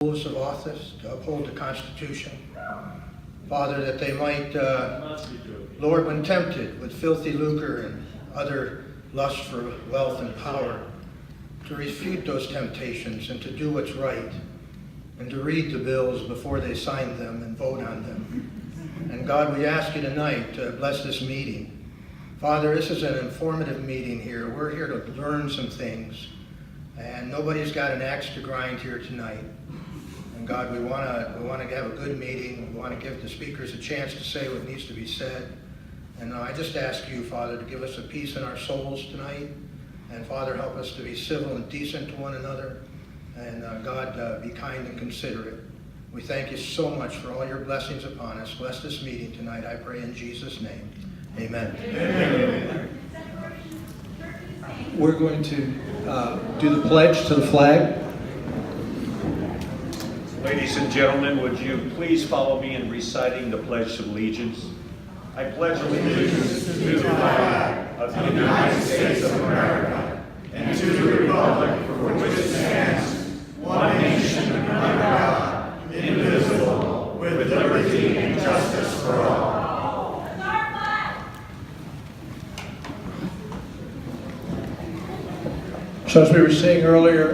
Oaths of office to uphold the Constitution. Father, that they might, Lord, when tempted with filthy lucre and other lust for wealth and power, to refute those temptations and to do what's right, and to read the bills before they sign them and vote on them. And God, we ask you tonight to bless this meeting. Father, this is an informative meeting here. We're here to learn some things, and nobody's got an axe to grind here tonight. And God, we want to have a good meeting. We want to give the speakers a chance to say what needs to be said. And I just ask you, Father, to give us a peace in our souls tonight. And Father, help us to be civil and decent to one another. And God, be kind and considerate. We thank you so much for all your blessings upon us. Bless this meeting tonight, I pray in Jesus' name. Amen. Amen. We're going to do the pledge to the flag. Ladies and gentlemen, would you please follow me in reciting the Pledge of Allegiance? I pledge allegiance to the flag of the United States of America and to the republic for which it stands, one nation under God, indivisible, with liberty and justice for all. So as we were saying earlier,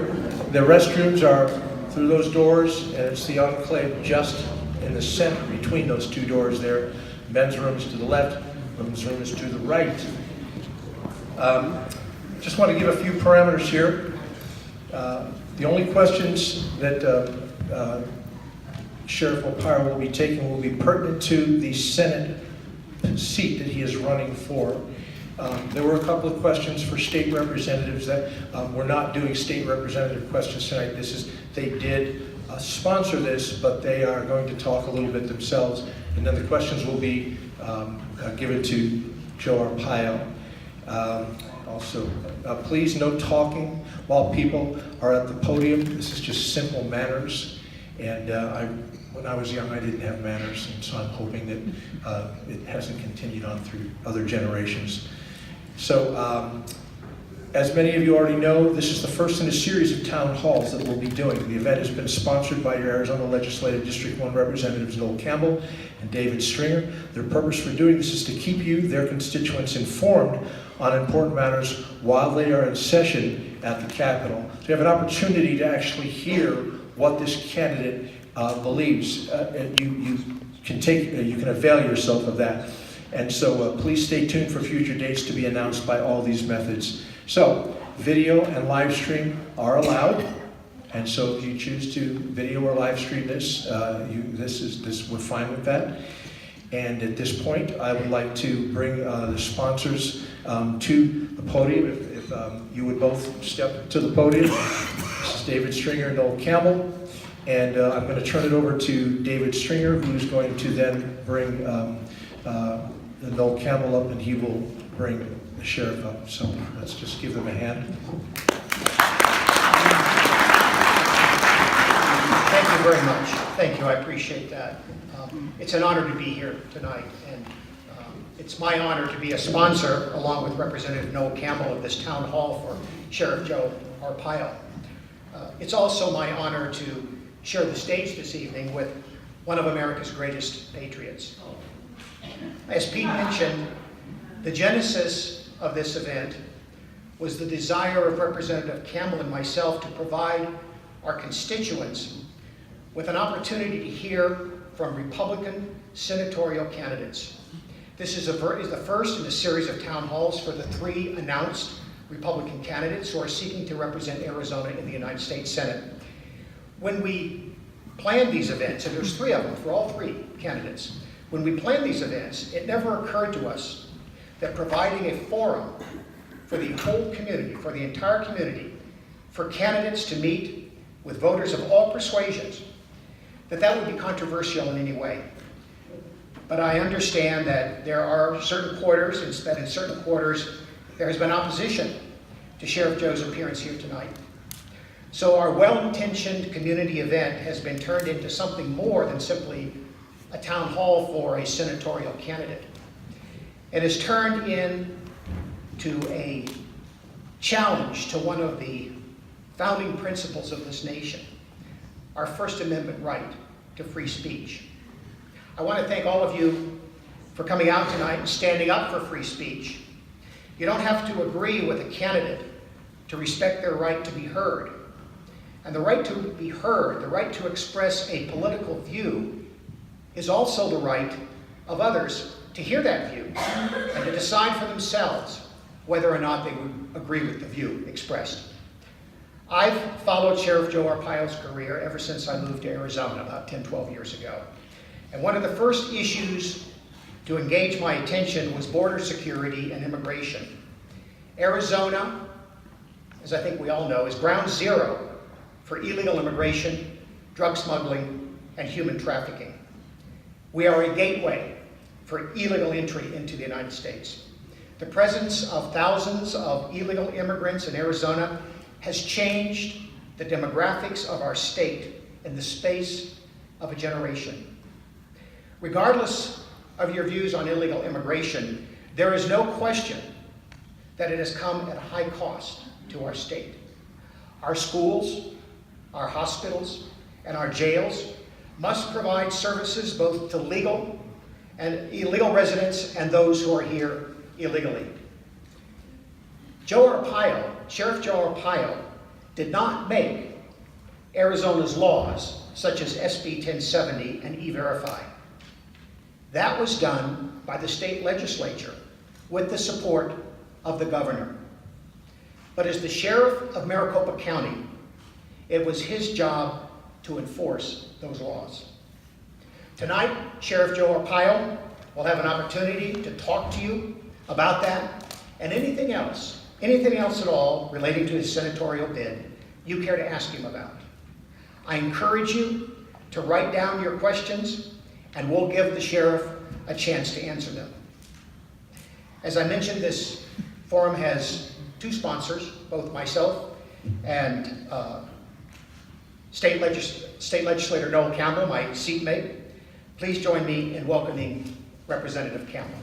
the restrooms are through those doors, and it's the enclave just in the center between those two doors there. Men's room is to the left, women's room is to the right. Just want to give a few parameters here. The only questions that Sheriff Arpaio will be taking will be pertinent to the Senate seat that he is running for. There were a couple of questions for state representatives that we're not doing state representative questions tonight. They did sponsor this, but they are going to talk a little bit themselves. And then the questions will be given to Joe Arpaio. Also, please no talking while people are at the podium. This is just simple manners. And when I was young, I didn't have manners, and so I'm hoping that it hasn't continued on through other generations. So, as many of you already know, this is the first in a series of town halls that we'll be doing. The event has been sponsored by your Arizona Legislative District 1 Representatives Noel Campbell and David Stringer. Their purpose for doing this is to keep you, their constituents, informed on important matters while they are in session at the Capitol. So you have an opportunity to actually hear what this candidate believes. You can avail yourself of that. And so please stay tuned for future dates to be announced by all these methods. So video and live stream are allowed. And so if you choose to video or live stream this, we're fine with that. And at this point, I would like to bring the sponsors to the podium. If you would both step to the podium. This is David Stringer and Noel Campbell. And I'm going to turn it over to David Stringer, who's going to then bring Noel Campbell up, and he will bring the sheriff up. So let's just give them a hand. Thank you very much. Thank you. I appreciate that. It's an honor to be here tonight, and it's my honor to be a sponsor, along with Representative Noel Campbell, of this town hall for Sheriff Joe Arpaio. It's also my honor to share the stage this evening with one of America's greatest patriots. As Pete mentioned, the genesis of this event was the desire of Representative Campbell and myself to provide our constituents with an opportunity to hear from Republican senatorial candidates. This is the first in a series of town halls for the 3 announced Republican candidates who are seeking to represent Arizona in the United States Senate. When we planned these events, and there's 3 of them for all 3 candidates, when we planned these events, it never occurred to us that providing a forum for the whole community, for the entire community, for candidates to meet with voters of all persuasions, that would be controversial in any way. But I understand that there are certain quarters, and that in certain quarters there has been opposition to Sheriff Joe's appearance here tonight. So our well-intentioned community event has been turned into something more than simply a town hall for a senatorial candidate. It has turned into a challenge to one of the founding principles of this nation, our First Amendment right to free speech. I want to thank all of you for coming out tonight and standing up for free speech. You don't have to agree with a candidate to respect their right to be heard. And the right to be heard, the right to express a political view, is also the right of others to hear that view and to decide for themselves whether or not they would agree with the view expressed. I've followed Sheriff Joe Arpaio's career ever since I moved to Arizona about 10, 12 years ago. And one of the first issues to engage my attention was border security and immigration. Arizona, as I think we all know, is ground zero for illegal immigration, drug smuggling, and human trafficking. We are a gateway for illegal entry into the United States. The presence of thousands of illegal immigrants in Arizona has changed the demographics of our state in the space of a generation. Regardless of your views on illegal immigration, there is no question that it has come at a high cost to our state. Our schools, our hospitals, and our jails must provide services both to legal and illegal residents and those who are here illegally. Sheriff Joe Arpaio did not make Arizona's laws, such as SB 1070 and E-Verify. That was done by the state legislature with the support of the governor. But as the sheriff of Maricopa County, it was his job to enforce those laws. Tonight, Sheriff Joe Arpaio will have an opportunity to talk to you about that and anything else at all relating to his senatorial bid you care to ask him about. I encourage you to write down your questions and we'll give the sheriff a chance to answer them. As I mentioned, this forum has two sponsors, both myself and State Legislator Noel Campbell, my seatmate. Please join me in welcoming Representative Campbell.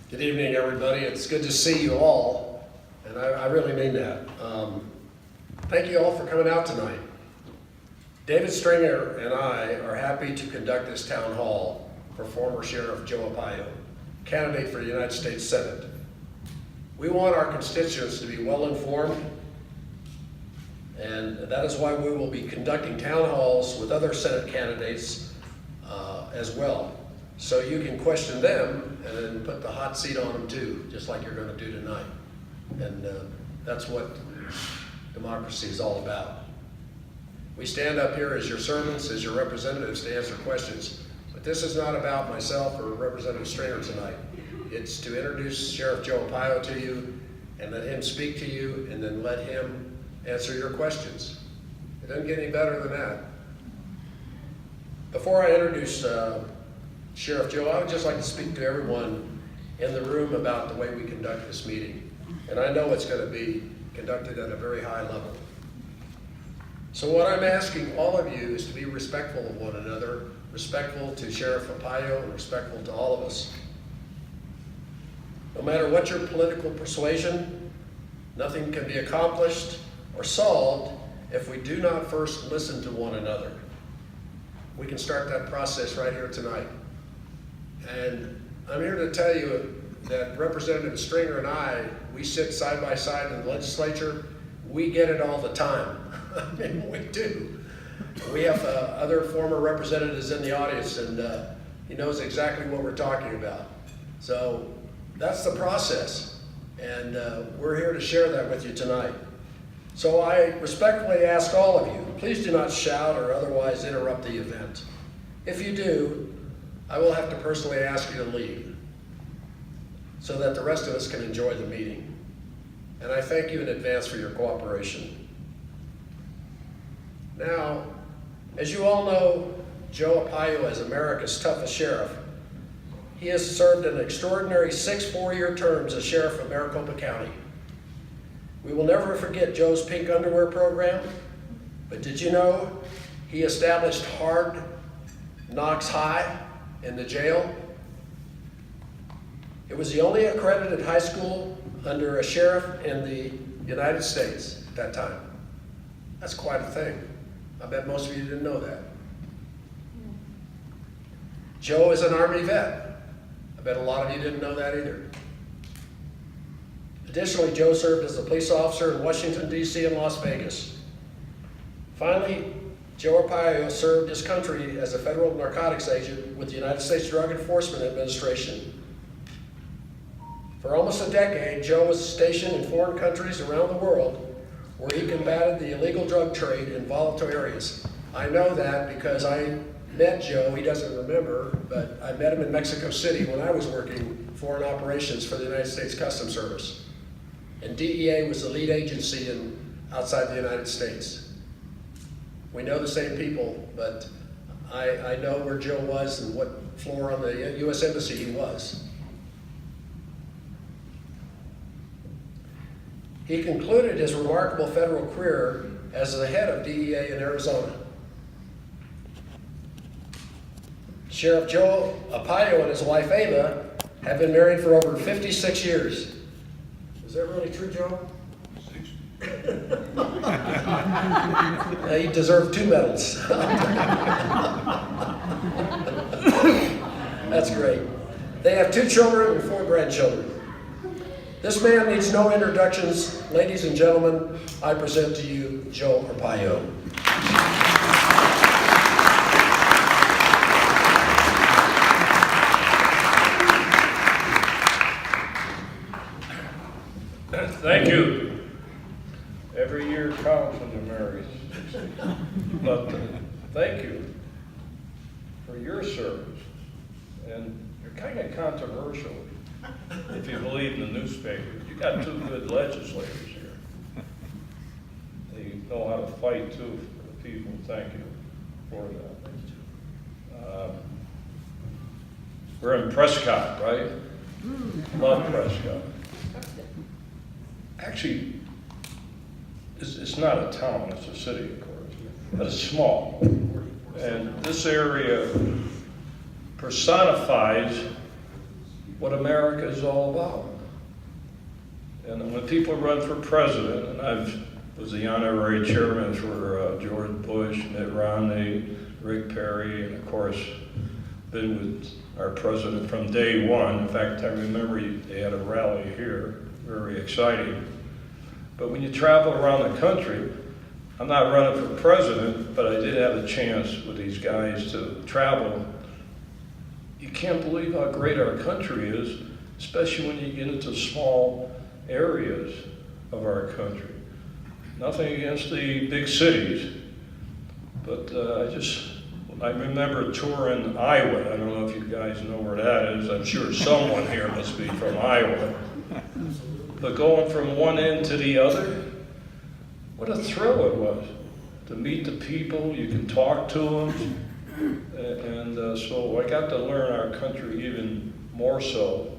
Good evening, everybody. It's good to see you all, and I really mean that. Thank you all for coming out tonight. David Stringer and I are happy to conduct this town hall for former Sheriff Joe Arpaio, candidate for the United States Senate. We want our constituents to be well informed, and that is why we will be conducting town halls with other Senate candidates as well. So you can question them and then put the hot seat on them too, just like you're going to do tonight. And that's what democracy is all about. We stand up here as your servants, as your representatives to answer questions. But this is not about myself or Representative Stringer tonight. It's to introduce Sheriff Joe Arpaio to you and let him speak to you and then let him answer your questions. It doesn't get any better than that. Before I introduce Sheriff Joe, I would just like to speak to everyone in the room about the way we conduct this meeting. And I know it's going to be conducted at a very high level. So what I'm asking all of you is to be respectful of one another, respectful to Sheriff Arpaio, and respectful to all of us. No matter what your political persuasion, nothing can be accomplished or solved if we do not first listen to one another. We can start that process right here tonight. And I'm here to tell you that Representative Stringer and I, we sit side by side in the legislature. We get it all the time. I mean, we do. We have other former representatives in the audience, and he knows exactly what we're talking about. So that's the process, and we're here to share that with you tonight. So I respectfully ask all of you, please do not shout or otherwise interrupt the event. If you do, I will have to personally ask you to leave so that the rest of us can enjoy the meeting. And I thank you in advance for your cooperation. Now, as you all know, Joe Arpaio is America's toughest sheriff. He has served an extraordinary 6 four-year terms as sheriff of Maricopa County. We will never forget Joe's pink underwear program, but did you know he established Hard Knocks High in the jail? It was the only accredited high school under a sheriff in the United States at that time. That's quite a thing. I bet most of you didn't know that. Joe is an Army vet. I bet a lot of you didn't know that either. Additionally, Joe served as a police officer in Washington, D.C. and Las Vegas. Finally, Joe Arpaio served his country as a federal narcotics agent with the United States Drug Enforcement Administration. For almost a decade, Joe was stationed in foreign countries around the world where he combated the illegal drug trade in volatile areas. I know that because I met Joe, he doesn't remember, but I met him in Mexico City when I was working foreign operations for the United States Customs Service. And DEA was the lead agency outside the United States. We know the same people, but I know where Joe was and what floor on the U.S. Embassy he was. He concluded his remarkable federal career as the head of DEA in Arizona. Sheriff Joe Arpaio and his wife Ava have been married for over 56 years. Is that really true, Joe? He deserved 2 medals. That's great. They have 2 children and 4 grandchildren. This man needs no introductions. Ladies and gentlemen, I present to you Joe Arpaio. Thank you. Every year counts when you're married. But thank you for your service. And you're kind of controversial, if you believe in the newspapers. You got 2 good legislators here. They know how to fight too for the people. Thank you for that. We're in Prescott, right? Love Prescott. Actually, it's not a town, it's a city, of course, but it's small. And this area personifies what America is all about. And when people run for president, and I was the honorary chairman for George Bush, Mitt Romney, Rick Perry, and of course, been with our president from day one. In fact, I remember they had a rally here, very exciting. But when you travel around the country, I'm not running for president, but I did have a chance with these guys to travel. You can't believe how great our country is, especially when you get into small areas of our country. Nothing against the big cities, but I remember touring Iowa. I don't know if you guys know where that is. I'm sure someone here must be from Iowa. But going from one end to the other, what a thrill it was to meet the people. You can talk to them. And so I got to learn our country even more so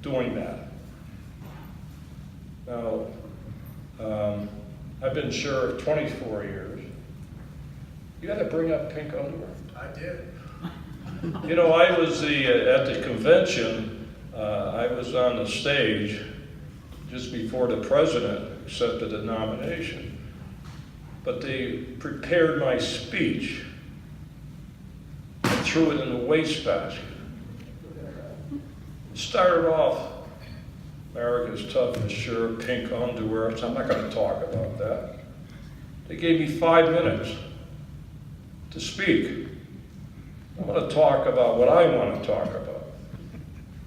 doing that. Now, I've been sheriff 24 years. You got to bring up pink underwear. I did. You know, I was at the convention, I was on the stage just before the president accepted the nomination. But they prepared my speech and threw it in the wastebasket. It started off, America's toughest sheriff, pink underwear, so I'm not going to talk about that. They gave me 5 minutes to speak. I want to talk about what I want to talk about.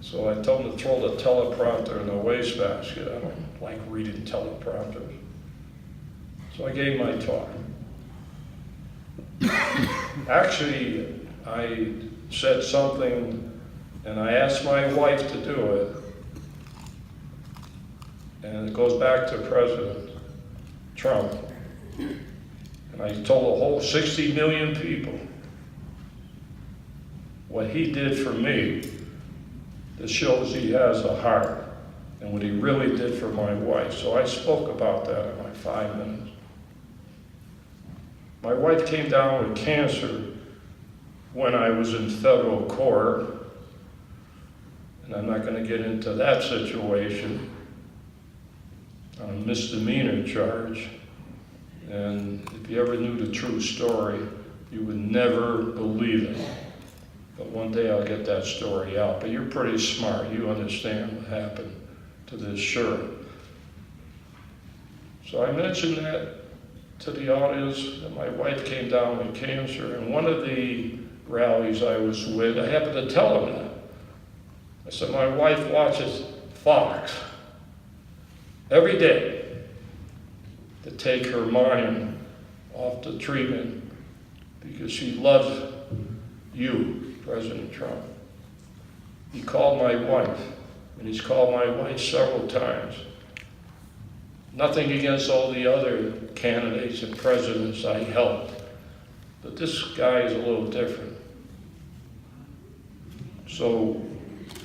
So I told them to throw the teleprompter in the wastebasket. I don't like reading teleprompters. So I gave my talk. Actually, I said something, and I asked my wife to do it, and it goes back to President Trump. And I told the whole 60 million people what he did for me that shows he has a heart, and what he really did for my wife. So I spoke about that in like 5 minutes. My wife came down with cancer when I was in federal court, I'm not going to get into that situation, on a misdemeanor charge. And if you ever knew the true story, you would never believe it. But one day I'll get that story out. But you're pretty smart. You understand what happened to this sheriff. So I mentioned that to the audience, that my wife came down with cancer. And one of the rallies I was with, I happened to tell them that. I said, my wife watches Fox every day to take her mind off the treatment because she loves you, President Trump. He called my wife, and he's called my wife several times. Nothing against all the other candidates and presidents I helped, but this guy is a little different. So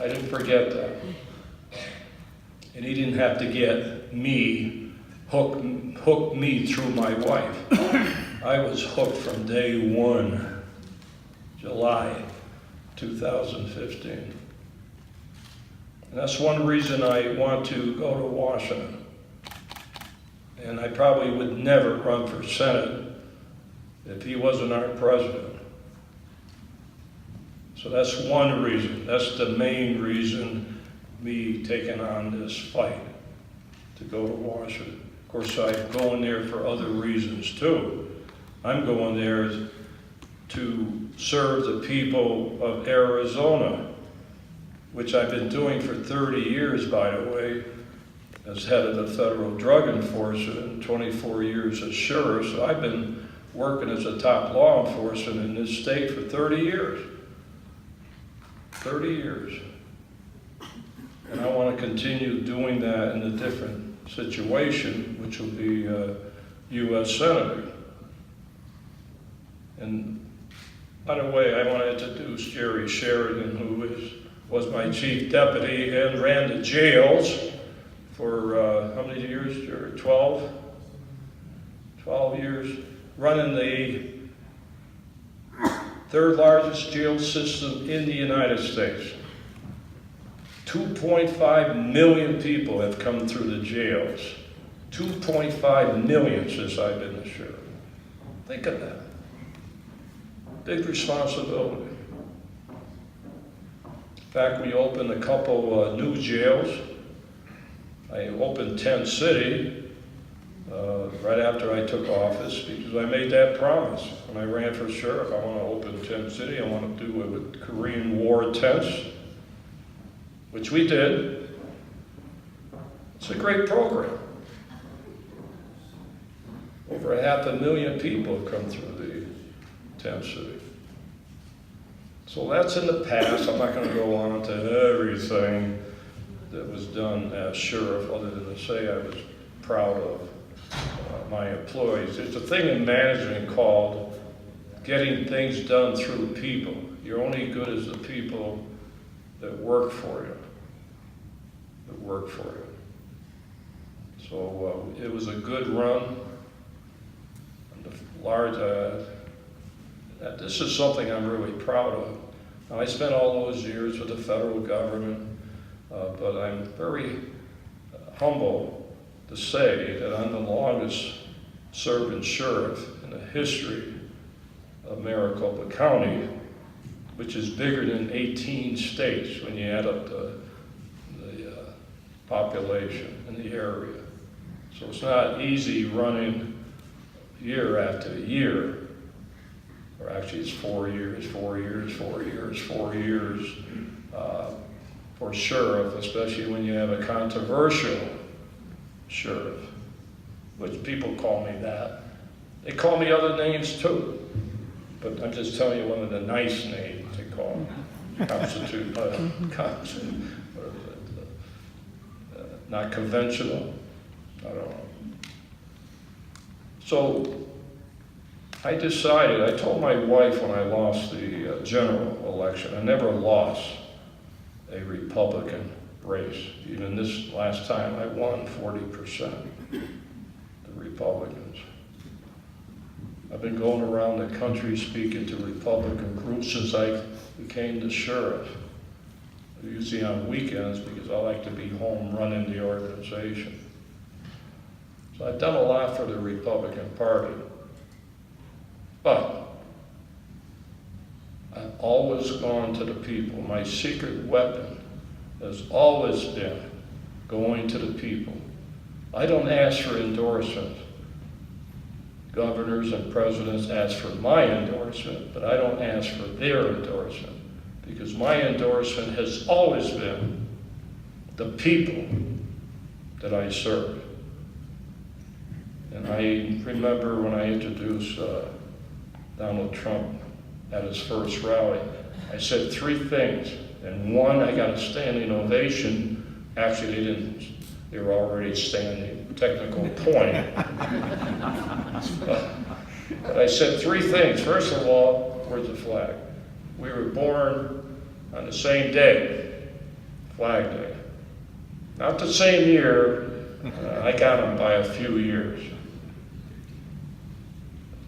I didn't forget that. And he didn't have to get me, hook me through my wife. I was hooked from day one, July 2015. And that's one reason I want to go to Washington. And I probably would never run for Senate if he wasn't our president. So that's one reason. That's the main reason me taking on this fight to go to Washington. Of course, I'm going there for other reasons too. I'm going there to serve the people of Arizona, which I've been doing for 30 years, by the way, as head of the Federal Drug Enforcement and 24 years as sheriff. So I've been working as a top law enforcement in this state for 30 years. 30 years. And I want to continue doing that in a different situation, which will be U.S. Senator. And by the way, I want to introduce Jerry Sheridan, who was my chief deputy and ran the jails for how many years, Jerry? 12? 12 years. Running the third largest jail system in the United States. 2.5 million people have come through the jails. 2.5 million since I've been the sheriff. Think of that. Big responsibility. In fact, we opened a couple new jails. I opened Tent City right after I took office because I made that promise. When I ran for sheriff, I want to open Tent City. I want to do it with Korean War tents, which we did. It's a great program. Over 500,000 people have come through the Tent City. So that's in the past. I'm not going to go on to everything that was done as sheriff, other than to say I was proud of my employees. There's a thing in management called getting things done through people. You're only good as the people that work for you. So it was a good run. This is something I'm really proud of. Now, I spent all those years with the federal government, but I'm very humble to say that I'm the longest serving sheriff in the history of Maricopa County, which is bigger than 18 states when you add up the population in the area. So it's not easy running year after year, or actually it's 4 years for sheriff, especially when you have a controversial sheriff, which people call me that. They call me other names too, but I'm just telling you one of the nice names they call me. Not conventional, I don't know. So I decided, I told my wife when I lost the general election, I never lost a Republican race. Even this last time I won 40%, the Republicans. I've been going around the country speaking to Republican groups since I became the sheriff. usually on weekends because I like to be home running the organization. So I've done a lot for the Republican Party. But I've always gone to the people. My secret weapon has always been going to the people. I don't ask for endorsements. Governors and presidents ask for my endorsement, but I don't ask for their endorsement, because my endorsement has always been the people that I serve. And I remember when I introduced Donald Trump at his first rally, I said 3 things, and one, I got a standing ovation. Actually, they didn't. They were already standing. Technical point. But I said 3 things. First of all, where's the flag? We were born on the same day, Flag Day. Not the same year. I got them by a few years.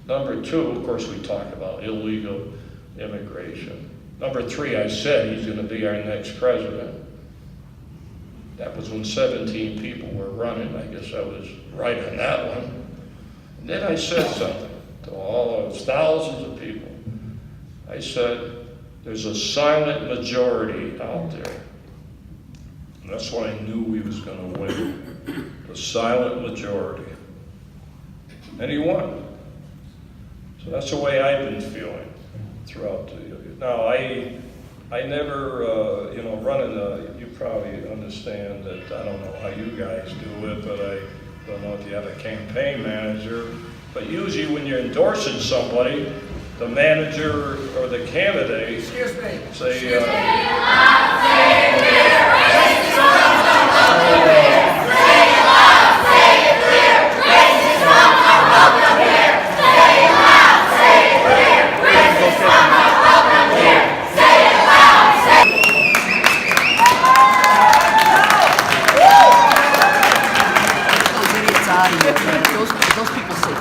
Number 2, of course, we talk about illegal immigration. Number 3, I said he's going to be our next president. That was when 17 people were running. I guess I was right on that one. And then I said something to all those thousands of people. I said, there's a silent majority out there. And that's when I knew we was going to win. The silent majority. And he won. So that's the way I've been feeling throughout the year. Now, I never, running you probably understand that I don't know how you guys do it, but I don't know if you have a campaign manager. But usually when you're endorsing somebody, the manager or the candidate say, Those people say.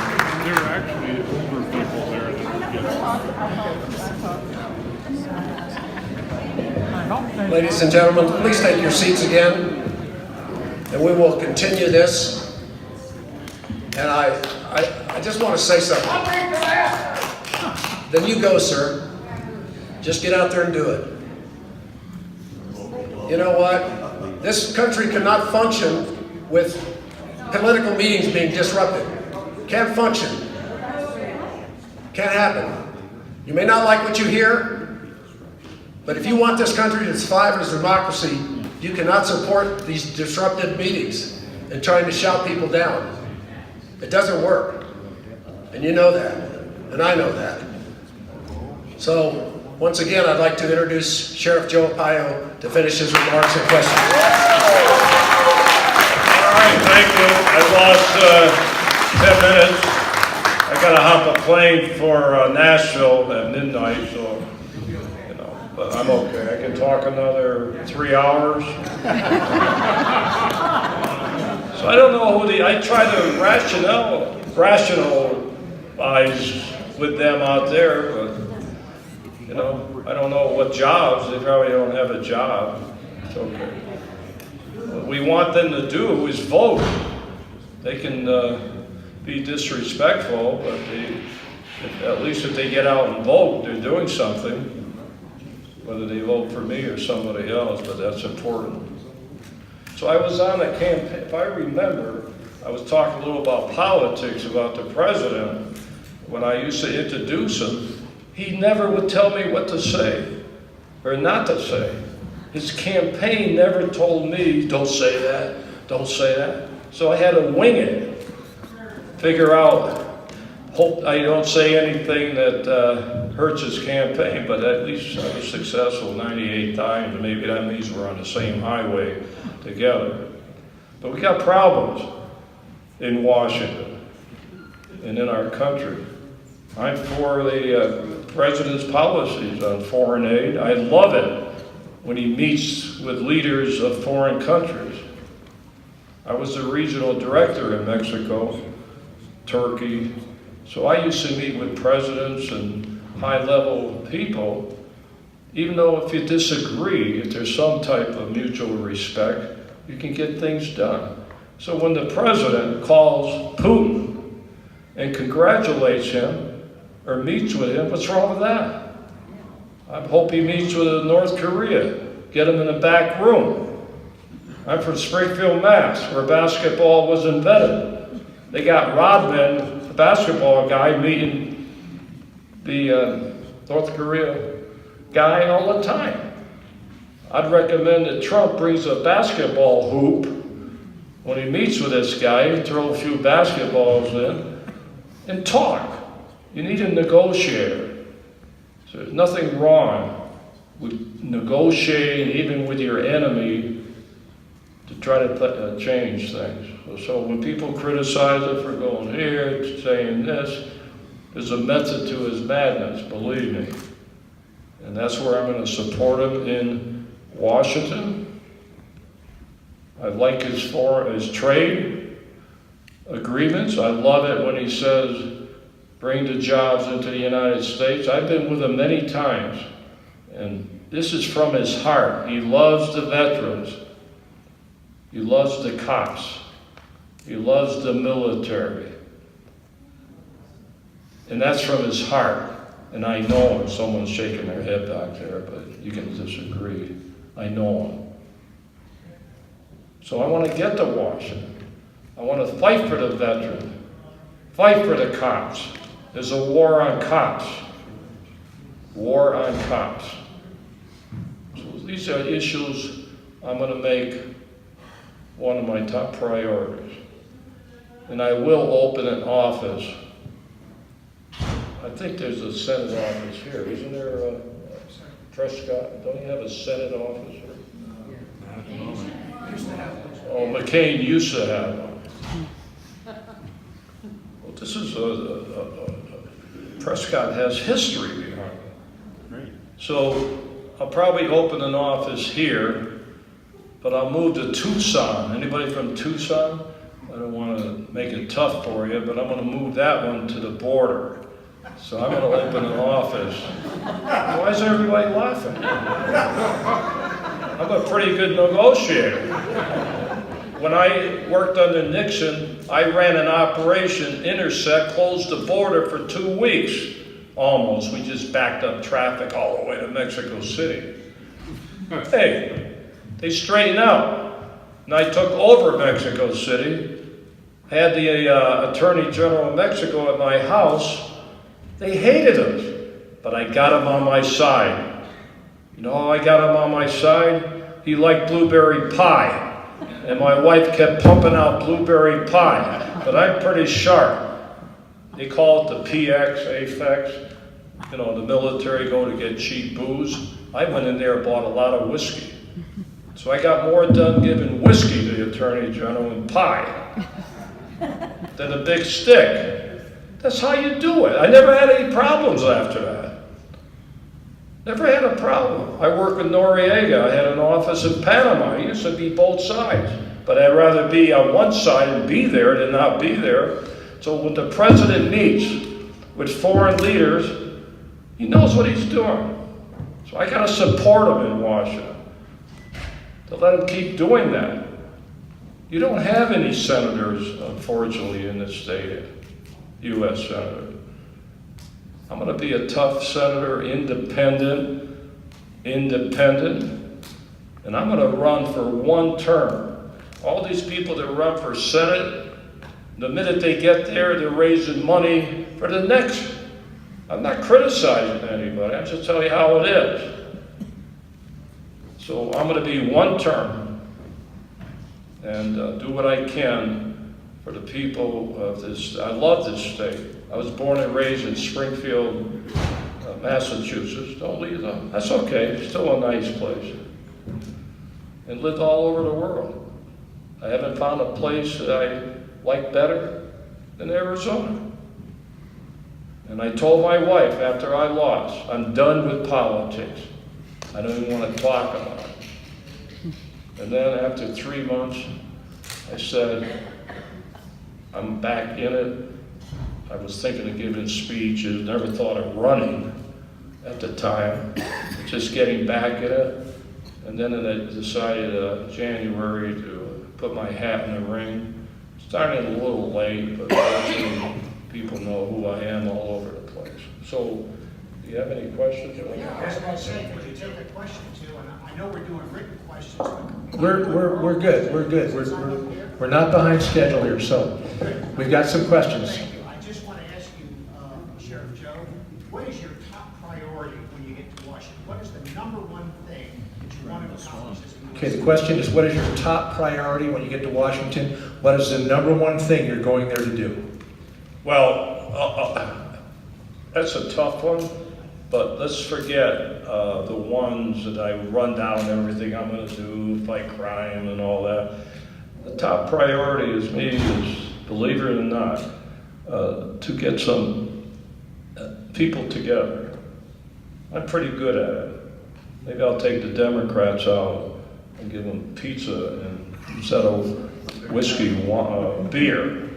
There are actually older people there that Ladies and gentlemen, please take your seats again, and we will continue this. And I just want to say something. Then you go, sir. Just get out there and do it. You know what? This country cannot function with political meetings being disrupted. Can't function. Can't happen. You may not like what you hear, but if you want this country to thrive as a democracy, you cannot support these disruptive meetings and trying to shout people down. It doesn't work. And you know that. And I know that. So, once again, I'd like to introduce Sheriff Joe Arpaio to finish his remarks and questions. all right, thank you. I lost 10 minutes. I got to hop a plane for Nashville at midnight, so, but I'm okay. I can talk another 3 hours. So I don't know I try to rationalize with them out there, but, I don't know what jobs. They probably don't have a job. It's okay. What we want them to do is vote. They can be disrespectful, but at least if they get out and vote, they're doing something. Whether they vote for me or somebody else, but that's important. So I was on a campaign, if I remember, I was talking a little about politics, about the president. When I used to introduce him, he never would tell me what to say or not to say. His campaign never told me, don't say that, don't say that. So I had to wing it, figure out, hope I don't say anything that hurts his campaign, but at least I was successful 98 times, and maybe that means we're on the same highway together. But we got problems in Washington and in our country. I'm for the president's policies on foreign aid. I love it when he meets with leaders of foreign countries. I was the regional director in Mexico, Turkey, so I used to meet with presidents and high-level people, Even though if you disagree, if there's some type of mutual respect, you can get things done. So when the president calls Putin and congratulates him or meets with him, what's wrong with that? I hope he meets with North Korea, get him in the back room. I'm from Springfield, Mass, where basketball was invented. They got Rodman, the basketball guy, meeting the North Korea guy all the time. I'd recommend that Trump brings a basketball hoop when he meets with this guy, throw a few basketballs in, and talk. You need a negotiator. So there's nothing wrong with negotiating even with your enemy to try to change things. So when people criticize it for going here, saying this, there's a method to his madness, believe me. And that's where I'm going to support him in Washington. I like his trade agreements. I love it when he says, bring the jobs into the United States. I've been with him many times, and this is from his heart. He loves the veterans. He loves the cops. He loves the military. And that's from his heart. And I know him. Someone's shaking their head back there, but you can disagree. I know him. So I want to get to Washington. I want to fight for the veteran, fight for the cops. There's a war on cops. War on cops. So these are issues I'm going to make one of my top priorities. And I will open an office. I think there's a Senate office here. Isn't there, Prescott? Don't you have a Senate office here? Oh, McCain used to have one. Well, this is Prescott has history behind it. So I'll probably open an office here, but I'll move to Tucson. Anybody from Tucson? I don't want to make it tough for you, but I'm going to move that one to the border. So I'm going to open an office. Why is everybody laughing? I'm a pretty good negotiator. When I worked under Nixon, I ran an operation, Intersect, closed the border for 2 weeks, almost. We just backed up traffic all the way to Mexico City. Hey, they straightened out. And I took over Mexico City, had the Attorney General of Mexico at my house. They hated us, but I got him on my side. You know how I got him on my side? He liked blueberry pie. And my wife kept pumping out blueberry pie, but I'm pretty sharp. They call it the PX, AFEX. You know, the military go to get cheap booze. I went in there and bought a lot of whiskey. So I got more done giving whiskey to the Attorney General and pie than a big stick. That's how you do it. I never had any problems after that. Never had a problem. I worked with Noriega. I had an office in Panama. I used to be both sides. But I'd rather be on one side and be there than not be there. So when the president meets with foreign leaders, he knows what he's doing. So I got to support him in Washington to let him keep doing that. You don't have any senators, unfortunately, in this state, U.S. senator. I'm going to be a tough senator, independent, and I'm going to run for one term. All these people that run for Senate, the minute they get there, they're raising money for the next. I'm not criticizing anybody. I'm just telling you how it is. So I'm going to be one term and do what I can for the people of this. I love this state. I was born and raised in Springfield, Massachusetts. Don't leave them. That's okay. It's still a nice place. And lived all over the world. I haven't found a place that I like better than Arizona. And I told my wife after I lost, I'm done with politics. I don't even want to talk about it. And then after 3 months, I said, I'm back in it. I was thinking of giving speeches, never thought of running at the time. It just getting back at it. And then I decided January to put my hat in the ring. Starting a little late, but fortunately, people know who I am all over the place. So, do you have any questions? Yeah, I was going to say, could you take a question too? And I know we're doing written questions. but- We're good. We're not behind schedule here, so we've got some questions. Thank you. I just want to ask you, Sheriff Joe, what is your top priority when you get to Washington? What is the number one thing that you want to accomplish as a Okay, the question is, what is your top priority when you get to Washington? What is the number one thing you're going there to do? Well, that's a tough one, but let's forget the ones that I run down everything I'm going to do, fight crime and all that. The top priority is believe it or not, to get some people together. I'm pretty good at it. Maybe I'll take the Democrats out and give them pizza and instead of whiskey, beer.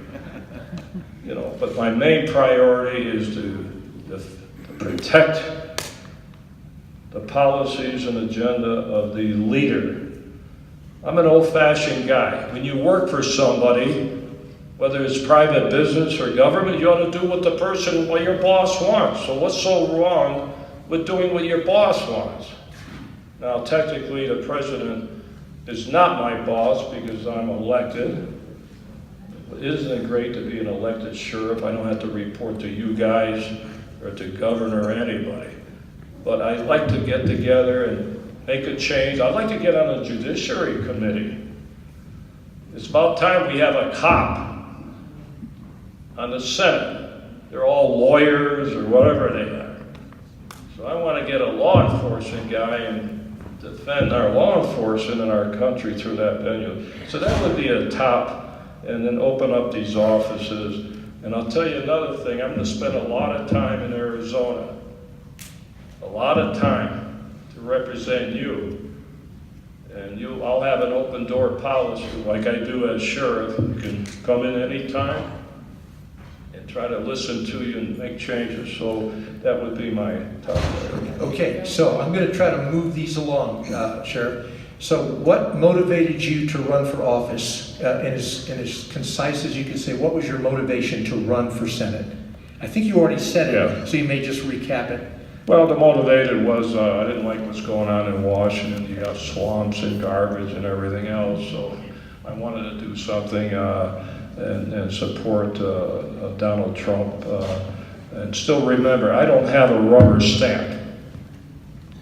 You know, but my main priority is to protect the policies and agenda of the leader. I'm an old-fashioned guy. When you work for somebody, whether it's private business or government, you ought to do what your boss wants. So what's so wrong with doing what your boss wants? Now, technically, the president is not my boss because I'm elected. But isn't it great to be an elected sheriff? I don't have to report to you guys or to governor or anybody. But I'd like to get together and make a change. I'd like to get on a judiciary committee. It's about time we have a cop on the Senate. They're all lawyers or whatever they are. So I want to get a law enforcement guy and defend our law enforcement in our country through that venue. So that would be a top, and then open up these offices. And I'll tell you another thing, I'm going to spend a lot of time in Arizona. A lot of time to represent you. And I'll have an open door policy like I do as sheriff. You can come in anytime and try to listen to you and make changes. So that would be my top priority. Okay, so I'm going to try to move these along, Sheriff. So what motivated you to run for office? In as concise as you can say, what was your motivation to run for Senate? I think you already said it, so you may just recap it. Well, the motivated was I didn't like what's going on in Washington. You got swamps and garbage and everything else, so I wanted to do something and support Donald Trump. And still remember, I don't have a rubber stamp.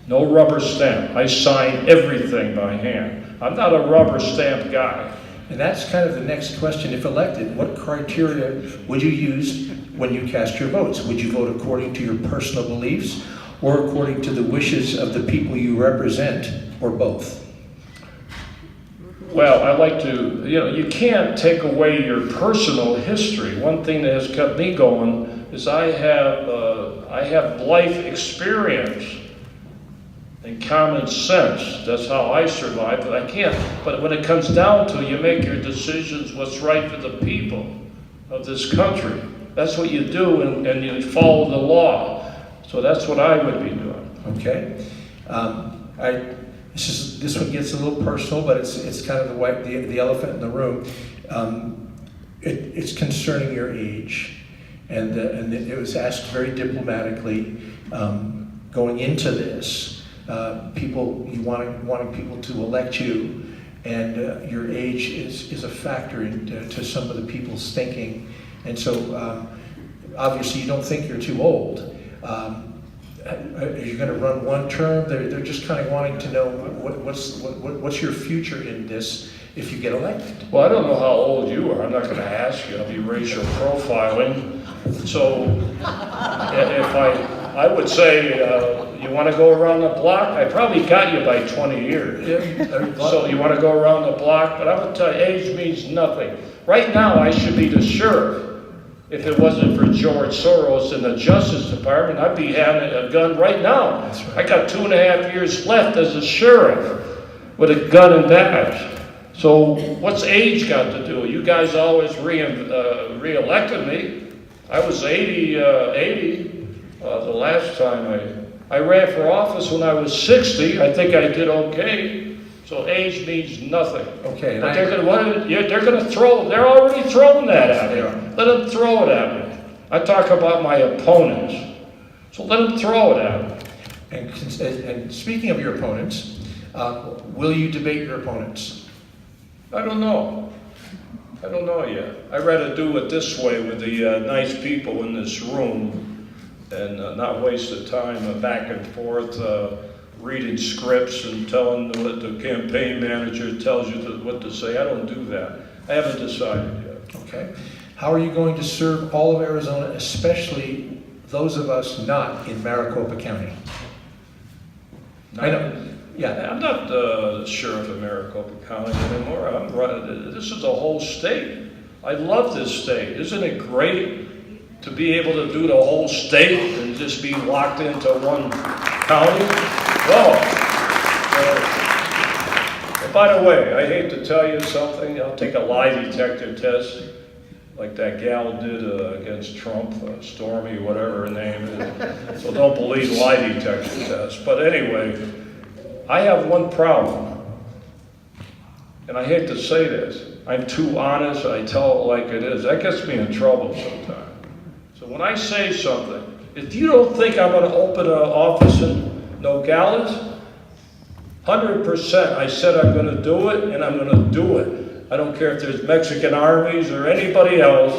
No rubber stamp. I sign everything by hand. I'm not a rubber stamp guy. And that's kind of the next question. If elected, what criteria would you use when you cast your votes? Would you vote according to your personal beliefs or according to the wishes of the people you represent, or both? Well, I like to, you can't take away your personal history. One thing that has kept me going is I have life experience and common sense. That's how I survive, but I can't. But when it comes down to it, you make your decisions what's right for the people of this country. That's what you do, and you follow the law. So that's what I would be doing. Okay. This one gets a little personal, but it's kind of the elephant in the room. It's concerning your age, and it was asked very diplomatically going into this. Wanting people to elect you, and your age is a factor to some of the people's thinking, and so obviously you don't think you're too old. Are you going to run one term? They're just kind of wanting to know what's your future in this if you get elected. Well, I don't know how old you are. I'm not going to ask you. I'll be racial profiling. So if I would say, you want to go around the block? I probably got you by 20 years. Yeah. So you want to go around the block? But I would tell you, age means nothing. Right now, I should be the sheriff. If it wasn't for George Soros and the Justice Department, I'd be having a gun right now. That's right. I got 2.5 years left as a sheriff with a gun and badge. So what's age got to do? You guys always re-elected me. I was 80 the last time I ran for office when I was 60. I think I did okay. So age means nothing. Okay, But they're gonna throw, they're already throwing that at me. Let them throw it at me. I talk about my opponents. So let them throw it at me. And speaking of your opponents, will you debate your opponents? I don't know. I don't know yet. I'd rather do it this way with the nice people in this room and not waste the time back and forth reading scripts and telling what the campaign manager tells you what to say. I don't do that. I haven't decided yet. Okay. How are you going to serve all of Arizona, especially those of us not in Maricopa County? I know. Yeah. I'm not the sheriff of Maricopa County anymore. I'm running. This is a whole state. I love this state. Isn't it great to be able to do the whole state and just be locked into one county? Well, by the way, I hate to tell you something. I'll take a lie detector test like that gal did against Trump, Stormy, whatever her name is. So don't believe lie detector tests. But anyway, I have one problem, and I hate to say this. I'm too honest, I tell it like it is. That gets me in trouble sometimes. So when I say something, if you don't think I'm going to open an office in Nogales, 100% I said I'm going to do it, and I'm going to do it. I don't care if there's Mexican armies or anybody else,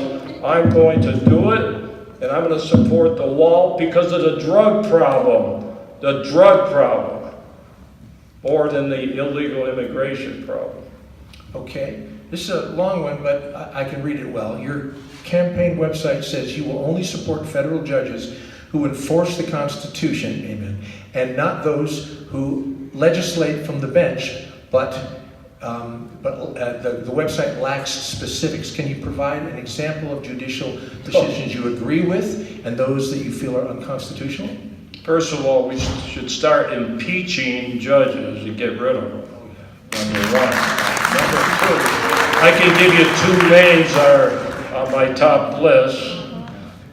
I'm going to do it, and I'm going to support the wall because of the drug problem. The drug problem. More than the illegal immigration problem. Okay. This is a long one, but I can read it well. Your campaign website says you will only support federal judges who enforce the Constitution, amen, and not those who legislate from the bench, but the website lacks specifics. Can you provide an example of judicial decisions you agree with and those that you feel are unconstitutional? First of all, we should start impeaching judges and get rid of them. Number one. Number two, I can give you 2 names are on my top list.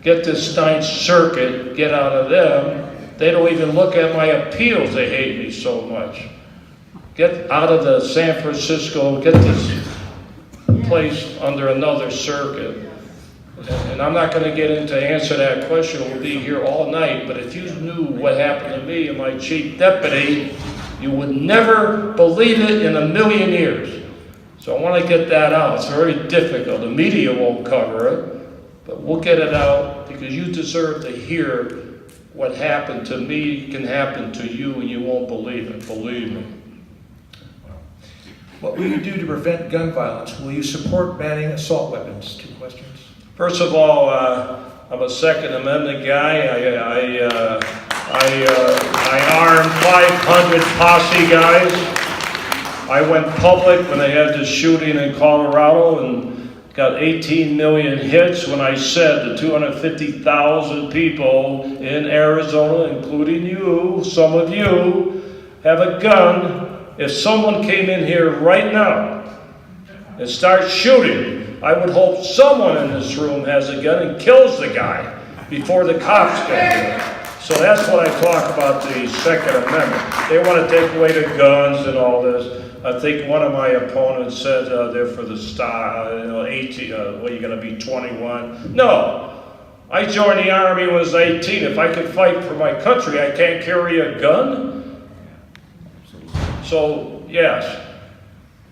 Get this Ninth Circuit, get out of them. They don't even look at my appeals, they hate me so much. Get out of the San Francisco, get this place under another circuit. And I'm not going to get into answer that question. We'll be here all night. But if you knew what happened to me and my chief deputy, you would never believe it in a million years. So I want to get that out. It's very difficult. The media won't cover it, but we'll get it out because you deserve to hear what happened to me can happen to you, and you won't believe it. Believe me. What will you do to prevent gun violence? Will you support banning assault weapons? 2 questions. First of all, I'm a Second Amendment guy. I armed 500 posse guys. I went public when they had this shooting in Colorado and got 18 million hits when I said the 250,000 people in Arizona, including you, some of you, have a gun. If someone came in here right now and starts shooting, I would hope someone in this room has a gun and kills the guy before the cops get here. So that's what I talk about the Second Amendment. They want to take away the guns and all this. I think one of my opponents said they're for the style, 18, you're going to be 21. No, I joined the Army when I was 18. If I could fight for my country, I can't carry a gun. So, yes.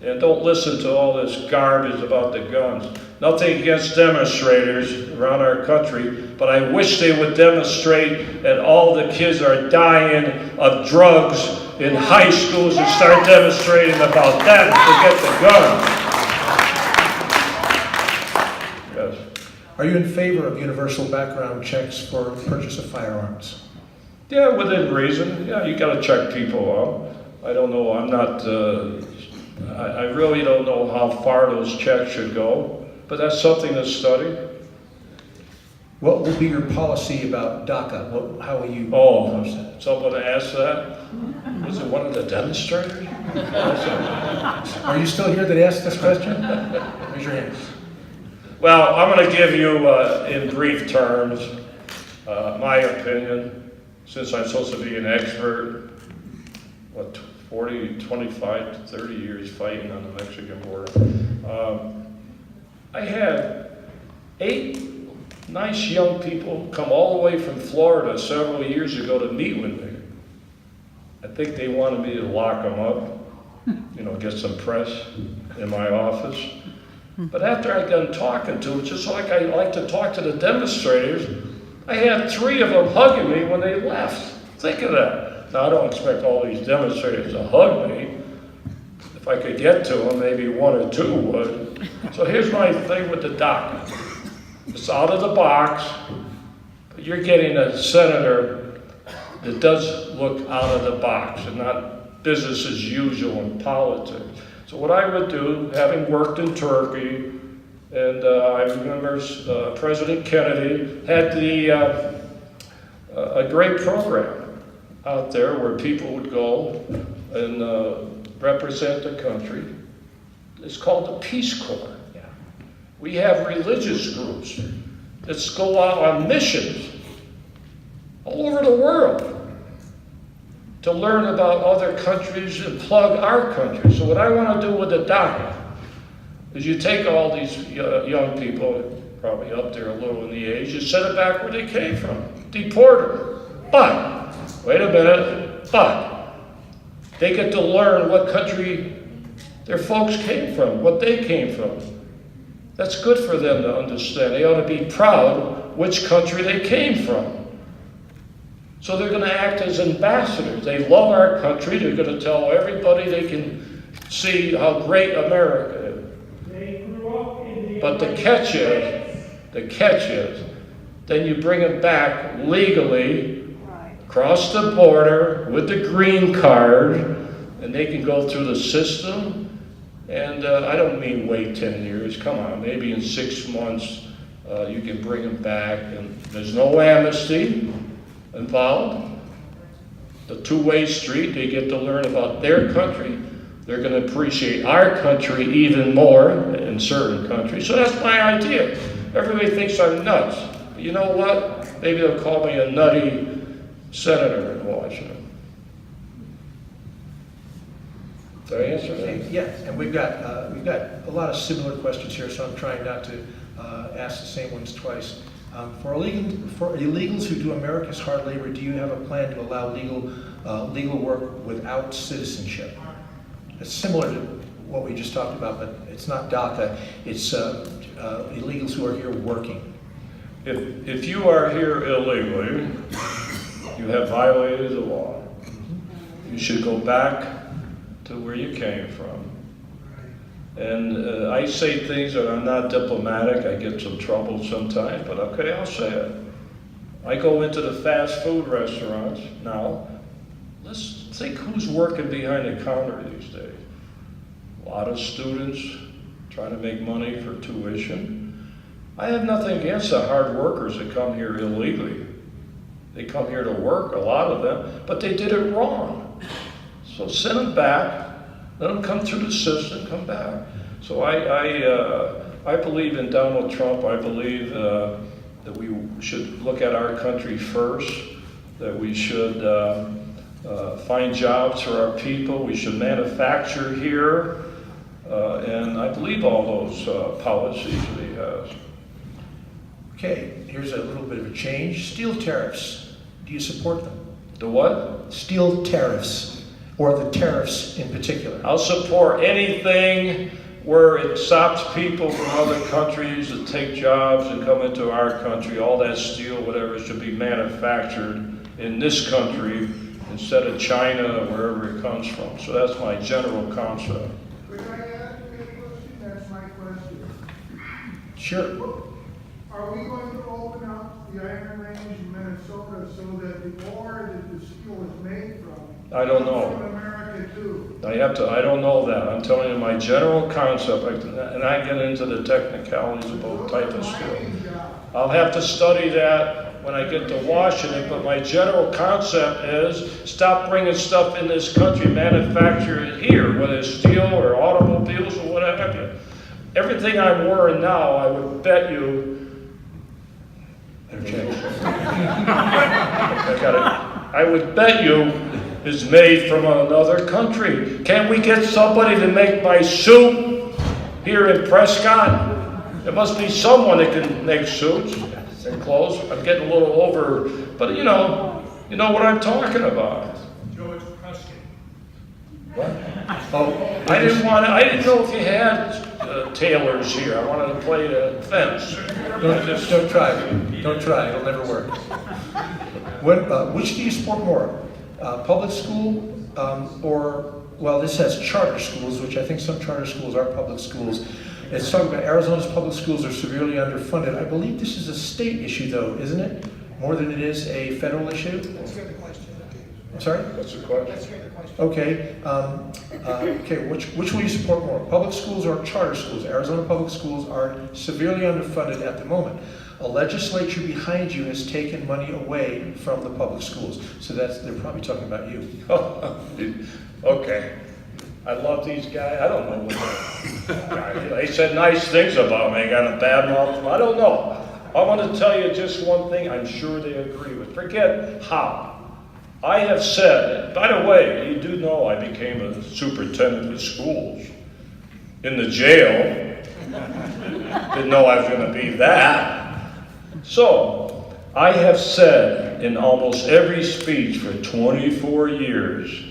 And don't listen to all this garbage about the guns. Nothing against demonstrators around our country, but I wish they would demonstrate that all the kids are dying of drugs in high schools and start demonstrating about that and forget the guns. Yes. Are you in favor of universal background checks for purchase of firearms? Yeah, within reason. Yeah, you got to check people out. I don't know. I'm not. I really don't know how far those checks should go, but that's something to study. What will be your policy about DACA? How will you? Oh, someone asked that? Was it one of the demonstrators? Are you still here that asked this question? Raise your hand. Well, I'm going to give you, in brief terms, my opinion. since I'm supposed to be an expert, 25 to 30 years fighting on the Mexican border. I had 8 nice young people come all the way from Florida several years ago to meet with me. I think they wanted me to lock them up, get some press in my office. But after I got talking to them, just like I like to talk to the demonstrators, I had 3 of them hugging me when they left. Think of that. Now, I don't expect all these demonstrators to hug me. If I could get to them, maybe 1 or 2 would. So here's my thing with the DACA. It's out of the box, but you're getting a senator that does look out of the box and not business as usual in politics. So what I would do, having worked in Turkey, and I remember President Kennedy had a great program out there where people would go and represent the country. It's called the Peace Corps. We have religious groups that go out on missions all over the world to learn about other countries and plug our country. So what I want to do with the DACA is you take all these young people, probably up there a little in the age, you send it back where they came from, deport them. But, wait a minute, but they get to learn what country their folks came from, what they came from. That's good for them to understand. They ought to be proud which country they came from. So they're going to act as ambassadors. They love our country. They're going to tell everybody they can see how great America is. But the catch is, then you bring them back legally, across the border with the green card, and they can go through the system. And I don't mean wait 10 years, come on, maybe in 6 months you can bring them back, and there's no amnesty involved. The two-way street, they get to learn about their country. They're going to appreciate our country even more in certain countries. So that's my idea. Everybody thinks I'm nuts. But you know what? Maybe they'll call me a nutty senator in Washington. Did I answer that? Yes, and we've got a lot of similar questions here, so I'm trying not to ask the same ones twice. For illegals who do America's hard labor, do you have a plan to allow legal work without citizenship? It's similar to what we just talked about, but it's not DACA. It's illegals who are here working. If you are here illegally, you have violated the law. You should go back to where you came from. And I say things that are not diplomatic. I get some trouble sometimes, but okay, I'll say it. I go into the fast food restaurants now. Let's think who's working behind the counter these days. A lot of students trying to make money for tuition. I have nothing against the hard workers that come here illegally. They come here to work, a lot of them, but they did it wrong. So send them back. Let them come through the system, come back. So I believe in Donald Trump. I believe that we should look at our country first, that we should find jobs for our people. We should manufacture here. And I believe all those policies that he has. Okay, here's a little bit of a change. Steel tariffs, do you support them? The what? Steel tariffs, or the tariffs in particular. I'll support anything where it stops people from other countries to take jobs and come into our country. All that steel, whatever, should be manufactured in this country instead of China or wherever it comes from. So that's my general concept. Could I ask you a question? That's my question. Sure. Are we going to open up the Iron Range in Minnesota so that the ore that the steel is made from I don't know. comes from America too? I don't know that. I'm telling you my general concept, and I get into the technicalities about type of steel. I'll have to study that when I get to Washington, but my general concept is stop bringing stuff in this country, manufacture it here, whether it's steel or automobiles or whatever. Everything I'm wearing now, I would bet you, I I would bet you, is made from another country. Can't we get somebody to make my suit here in Prescott? There must be someone that can make suits and clothes. I'm getting a little over, but you know what I'm talking about. George Prescott. What? Oh, I didn't know if you had tailors here. I wanted to play the fence. Don't try. Don't try. It'll never work. Which do you support more? Public school or, well, this has charter schools, which I think some charter schools are public schools. It's talking about Arizona's public schools are severely underfunded. I believe this is a state issue, though, isn't it? More than it is a federal issue? Let's hear the question. I'm sorry? What's the question? Let's hear the question. Okay. Okay. Which will you support more? Public schools or charter schools? Arizona public schools are severely underfunded at the moment. A legislature behind you has taken money away from the public schools. So they're probably talking about you. Okay. I love these guys. I don't know what they said nice things about me. I got a bad mouth. I don't know. I want to tell you just one thing I'm sure they agree with. Forget how. I have said, by the way, you do know I became a superintendent of schools in the jail. Didn't know I was going to be that. So, I have said in almost every speech for 24 years,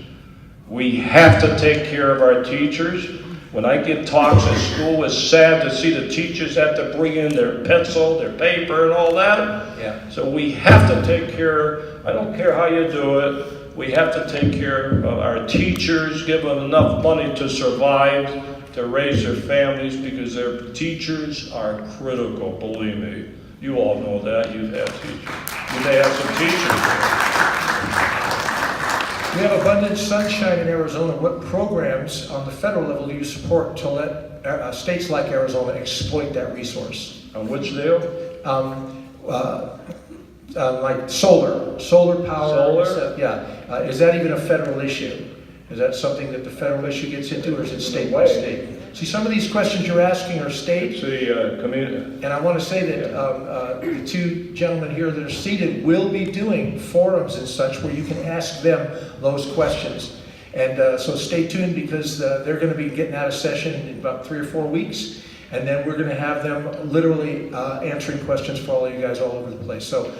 we have to take care of our teachers. When I give talks at school, it's sad to see the teachers have to bring in their pencil, their paper, and all that. Yeah. So we have to take care, I don't care how you do it, we have to take care of our teachers, give them enough money to survive, to raise their families, because their teachers are critical, believe me. You all know that, you've had teachers. You may have some teachers. We have abundant sunshine in Arizona. What programs on the federal level do you support to let states like Arizona exploit that resource? On which deal? Like solar power. Solar? Yeah. Is that even a federal issue? Is that something that the federal issue gets into, or is it state by state? See, some of these questions you're asking are state. Community. And I want to say that the two gentlemen here that are seated will be doing forums and such where you can ask them those questions. And so stay tuned, because they're going to be getting out of session in about 3 or 4 weeks. And then we're going to have them literally answering questions for all of you guys all over the place. So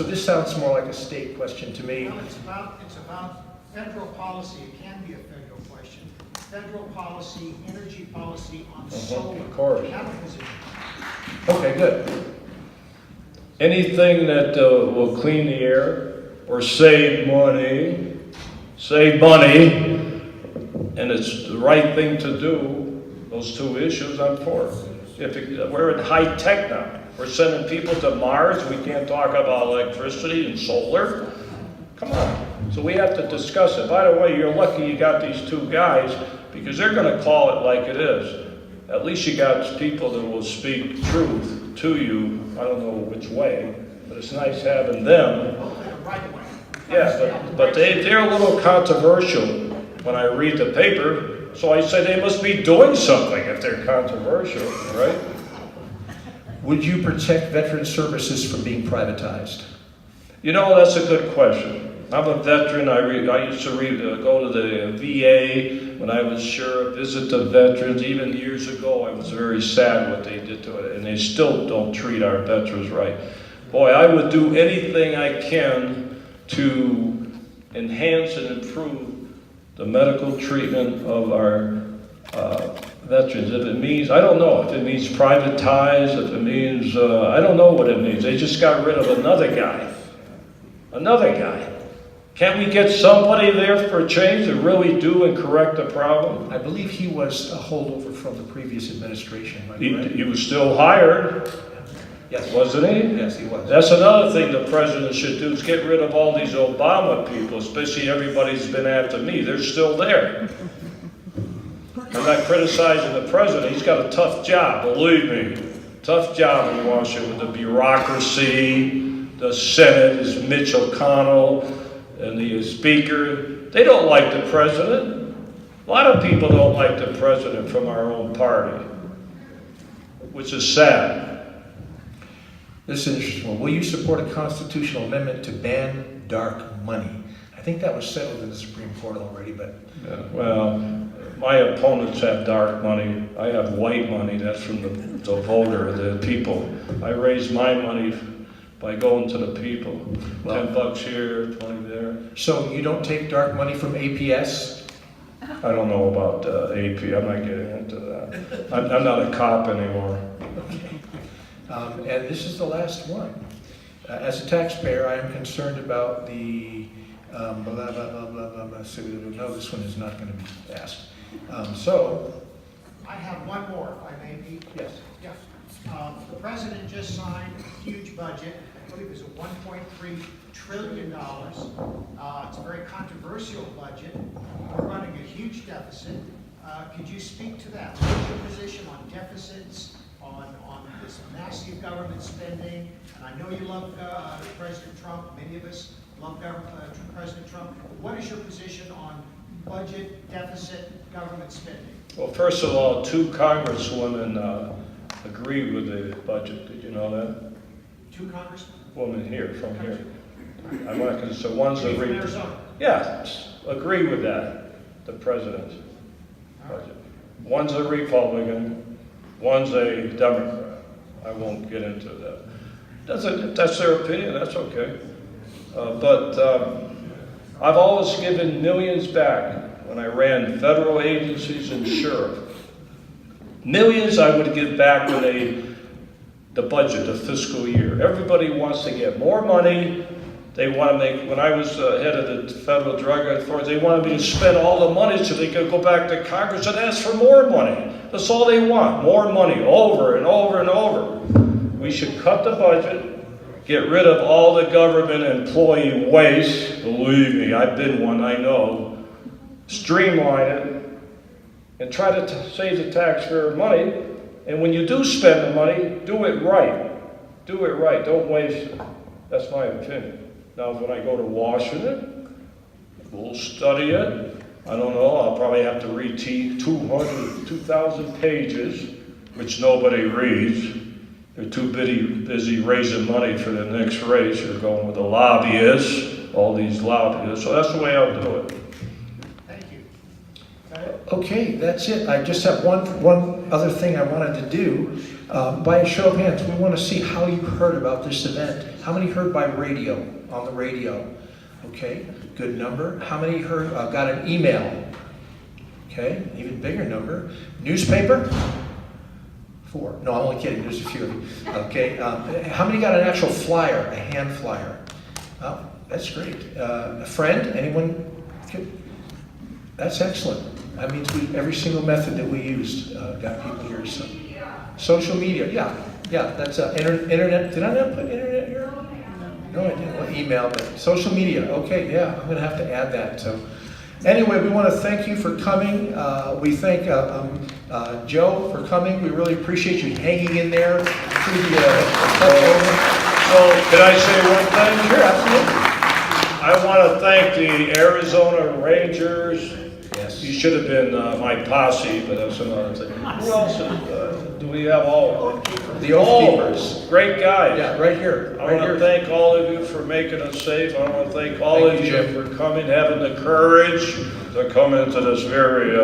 this sounds more like a state question to me. Well, it's about federal policy. It can be a federal question. Federal policy, energy policy on solar. Of course. That position. Okay, good. Anything that will clean the air or save money, and it's the right thing to do, those two issues I'm for. We're in high tech now. We're sending people to Mars. We can't talk about electricity and solar. Come on. So we have to discuss it. By the way, you're lucky you got these two guys, because they're going to call it like it is. At least you got people that will speak truth to you. I don't know which way, but it's nice having them. Right away. Yeah, but they're a little controversial when I read the paper, so I say they must be doing something if they're controversial, right? Would you protect veteran services from being privatized? You know, that's a good question. I'm a veteran. I used to go to the VA when I was sheriff, visit the veterans. Even years ago, I was very sad what they did to it, and they still don't treat our veterans right. Boy, I would do anything I can to enhance and improve the medical treatment of our veterans. If it means, I don't know, if it means privatize, if it means, I don't know what it means. They just got rid of another guy. Another guy. Can't we get somebody there for a change to really do and correct the problem? I believe he was a holdover from the previous administration. Am I correct? He was still hired, Yes. wasn't he? Yes, he was. That's another thing the president should do, is get rid of all these Obama people, especially everybody's been after me. They're still there. I'm not criticizing the president. He's got a tough job, believe me. Tough job in Washington with the bureaucracy, the Senate is Mitch McConnell, and the speaker. They don't like the president. A lot of people don't like the president from our own party, which is sad. This is an interesting one. Will you support a constitutional amendment to ban dark money. I think that was settled in the Supreme Court already, but Yeah, well, my opponents have dark money. I have white money. That's from the voter, the people. I raise my money by going to the people. Well- $10 here, 20 there. so you don't take dark money from APS? I don't know about AP. I'm not getting into that. I'm not a cop anymore. And this is the last one. As a taxpayer, I am concerned about the blah, blah, blah, blah, blah, blah. So, no, this one is not going to be asked. So, I have one more, if I may be. yes. Yeah. The president just signed a huge budget. I believe it was a $1.3 trillion. It's a very controversial budget. We're running a huge deficit. Could you speak to that? What's your position on deficits, on this massive government spending? And I know you love President Trump. Many of us love President Trump. What is your position on budget, deficit, government spending? Well, first of all, 2 congresswomen agreed with the budget. Did you know that? 2 congressmen? Woman here, from here. I'm not going to, so one's a From Arizona. Yeah, agree with that, the president's budget. One's a Republican, one's a Democrat. I won't get into that. That's their opinion, that's okay. But I've always given millions back when I ran federal agencies and sheriff. Millions I would give back when the budget, the fiscal year. Everybody wants to get more money. They want to make, when I was head of the Federal Drug Authority, they wanted me to spend all the money so they could go back to Congress and ask for more money. That's all they want, more money, over and over and over. We should cut the budget, get rid of all the government employee waste. Believe me, I've been one, I know. Streamline it and try to save the taxpayer money. And when you do spend the money, do it right. Do it right, don't waste it. That's my opinion. Now, when I go to Washington, we'll study it. I don't know, I'll probably have to read 2,000 pages, which nobody reads. They're too busy raising money for the next race. You're going with the lobbyists, all these lobbyists. So that's the way I'll do it. Thank you. Okay, that's it. I just have one other thing I wanted to do. By a show of hands, we want to see how you heard about this event. How many heard by radio, on the radio? Okay, good number. How many heard, got an email? Okay, even bigger number. Newspaper? 4. No, I'm only kidding. There's a few of you. Okay, how many got an actual flyer, a hand flyer? Oh, that's great. A friend? Anyone? That's excellent. That means every single method that we used got people here. So. Social media, yeah, that's internet. Did I not put internet here? No, I didn't. Well, email, but social media. Okay, yeah, I'm going to have to add that. So, anyway, we want to thank you for coming. We thank Joe for coming. We really appreciate you hanging in there through the So, can I say one thing? Sure, absolutely. I want to thank the Arizona Rangers. Yes. You should have been my posse, but that's another thing. Who else do we have? All The Oath Keepers. Great guys. Yeah, right here. I want to thank all of you for making us safe. I want to thank all of you for coming, having the courage to come into this very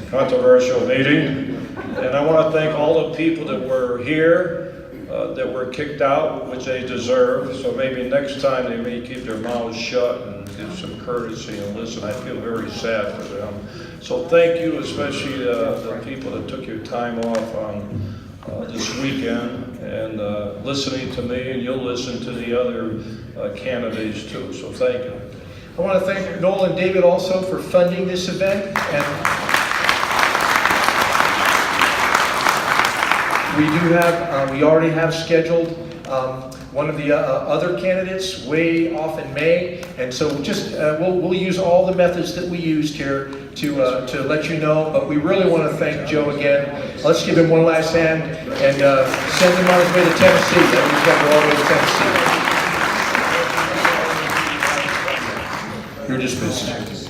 controversial meeting. And I want to thank all the people that were here, that were kicked out, which they deserve. So maybe next time they may keep their mouths shut and give some courtesy and listen. I feel very sad for them. So thank you, especially the people that took your time off on this weekend and listening to me, and you'll listen to the other candidates too. So thank you. I want to thank Noel and David also for funding this event. And we do have, we already have scheduled one of the other candidates way off in May, and so just we'll use all the methods that we used here to let you know. But we really want to thank Joe again. Let's give him one last hand and send him on his way to Tennessee. That means he's got to go all the way to Tennessee. You're dismissed.